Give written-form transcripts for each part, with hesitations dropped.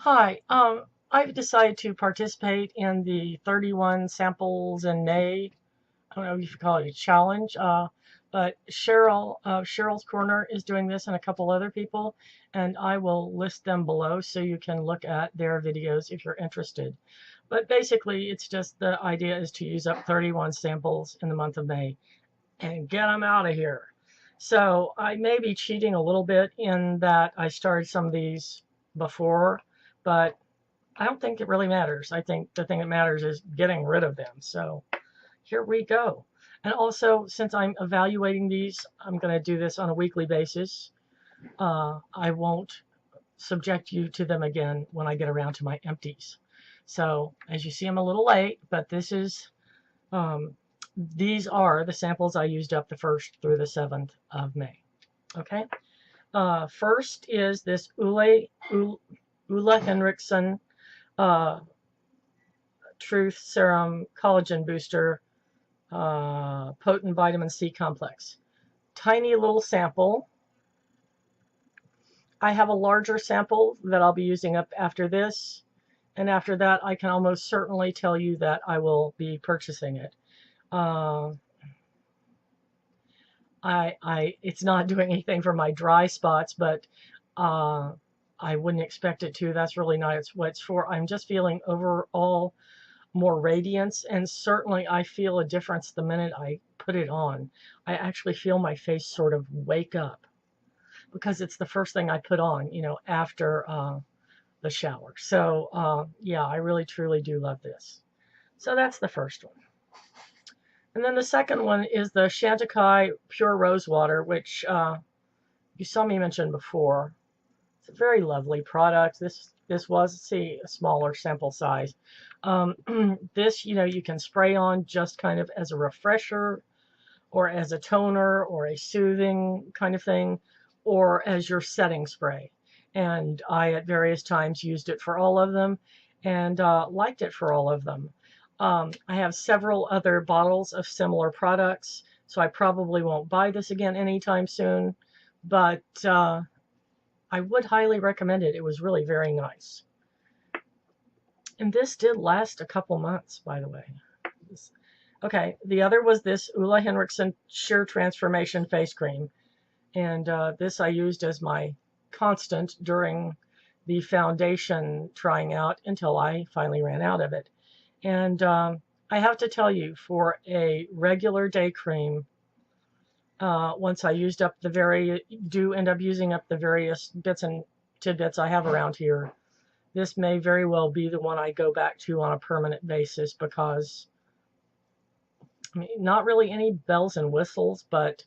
Hi, I've decided to participate in the 31 samples in May. I don't know if you call it a challenge, but Cheryl's Corner is doing this and a couple other people, and I will list them below so you can look at their videos if you're interested. But basically, it's just the idea is to use up 31 samples in the month of May and get them out of here. So I may be cheating a little bit in that I started some of these before, but I don't think it really matters. I think the thing that matters is getting rid of them. So here we go. And also, since I'm evaluating these, I'm going to do this on a weekly basis. I won't subject you to them again when I get around to my empties. So as you see, I'm a little late, but this is these are the samples I used up the 1st through the 7th of May. Okay. First is this Henricksen Truth Serum Collagen Booster Potent Vitamin C Complex. Tiny little sample. I have a larger sample that I'll be using up after this, and after that I can almost certainly tell you that I will be purchasing it. It's not doing anything for my dry spots, but I wouldn't expect it to. That's really not what it's for. I'm just feeling overall more radiance, and certainly I feel a difference the minute I put it on. I actually feel my face sort of wake up because it's the first thing I put on, you know, after the shower. So yeah, I really truly do love this. So that's the first one. And then the second one is the Chantecaille Pure Rose Water, which you saw me mention before. It's a very lovely product. This was, see, a smaller sample size. This, you know, you can spray on just kind of as a refresher or as a toner or a soothing kind of thing, or as your setting spray. And I, at various times, used it for all of them and liked it for all of them. I have several other bottles of similar products, so I probably won't buy this again anytime soon, but I would highly recommend it. It was really very nice. And this did last a couple months, by the way. Okay, the other was this Henricksen Sheer Transformation Face Cream. And this I used as my constant during the foundation trying out until I finally ran out of it. And I have to tell you, for a regular day cream, once I used up end up using up the various bits and tidbits I have around here, this may very well be the one I go back to on a permanent basis because, I mean, not really any bells and whistles, but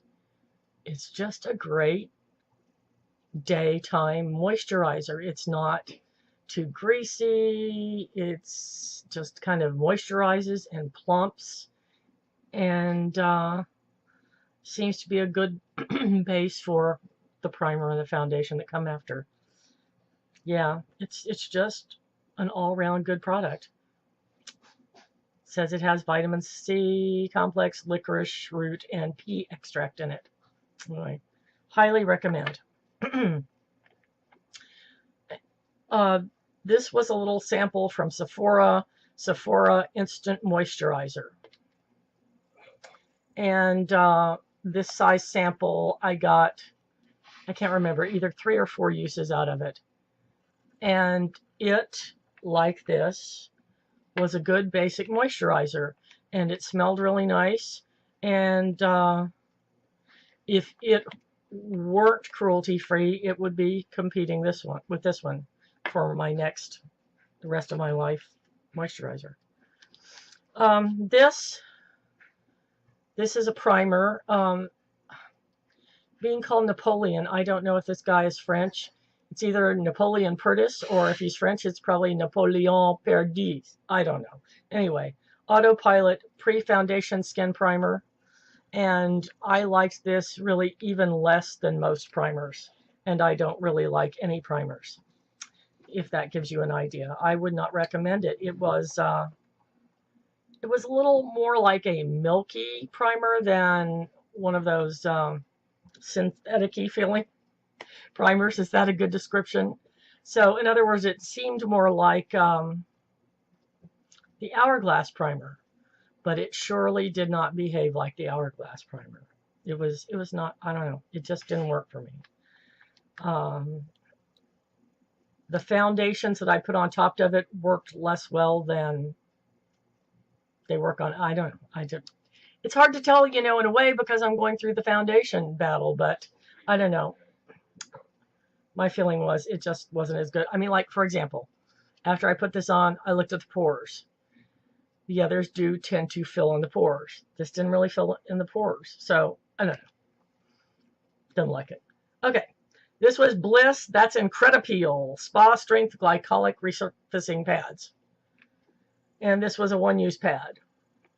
it's just a great daytime moisturizer. It's not too greasy. It's just kind of moisturizes and plumps, and seems to be a good base for the primer and the foundation that come after. Yeah, it's just an all-round good product. It says it has vitamin C complex, licorice root, and pea extract in it. Anyway, highly recommend. This was a little sample from Sephora Instant Moisturizer. And this size sample I got, I can't remember, either 3 or 4 uses out of it. And it, like this, was a good basic moisturizer. And it smelled really nice. And if it weren't cruelty-free, it would be competing with this one for my the rest of my life moisturizer. This is a primer. Being called Napoleon, I don't know if this guy is French. It's either Napoleon Perdis, or if he's French, it's probably Napoleon Perdis. I don't know. Anyway, Autopilot Pre-Foundation Skin Primer. And I liked this really even less than most primers. And I don't really like any primers, if that gives you an idea. I would not recommend it. It was a little more like a milky primer than one of those synthetic-y feeling primers. Is that a good description? So in other words, it seemed more like the Hourglass Primer, but it surely did not behave like the Hourglass Primer. It was not, I don't know, it just didn't work for me. The foundations that I put on top of it worked less well than they work on, I don't know. It's hard to tell, you know, in a way because I'm going through the foundation battle, but I don't know. My feeling was it just wasn't as good. I mean, like, for example, after I put this on, I looked at the pores. The others do tend to fill in the pores. This didn't really fill in the pores. So, I don't know. Didn't like it. Okay. This was Bliss. That's incredi-peel spa-strength glycolic resurfacing pads. And this was a one-use pad.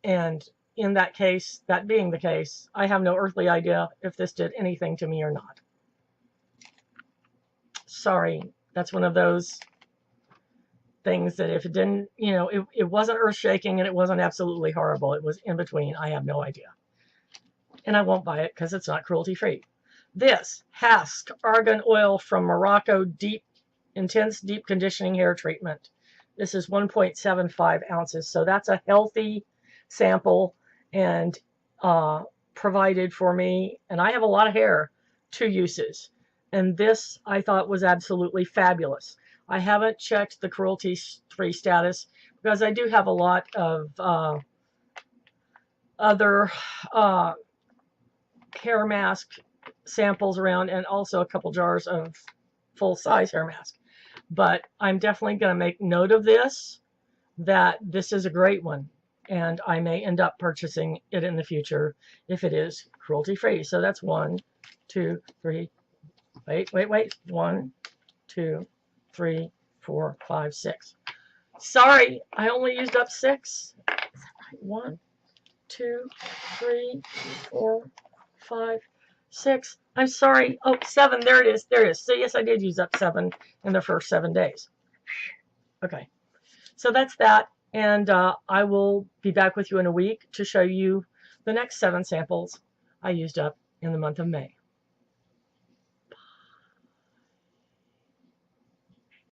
And in that case, that being the case, I have no earthly idea if this did anything to me or not. Sorry, that's one of those things that if it didn't, you know, it wasn't earth-shaking and it wasn't absolutely horrible. It was in between. I have no idea. And I won't buy it because it's not cruelty-free. This Hask Argan Oil from Morocco Intense Deep Conditioning Hair Treatment. This is 1.75 ounces. So that's a healthy sample and provided for me. And I have a lot of hair, 2 uses. And this I thought was absolutely fabulous. I haven't checked the cruelty-free status because I do have a lot of other hair mask samples around and also a couple jars of full-size hair mask. But I'm definitely going to make note of this, that this is a great one. And I may end up purchasing it in the future if it is cruelty-free. So that's 1, 2, 3. Wait. 1, 2, 3, 4, 5, 6. Sorry, I only used up 6. Is that right? 1, 2, 3, 4, 5, 6. I'm sorry. Oh, 7. There it is. There it is. So yes, I did use up 7 in the first 7 days. Okay. So that's that. And I will be back with you in a week to show you the next 7 samples I used up in the month of May.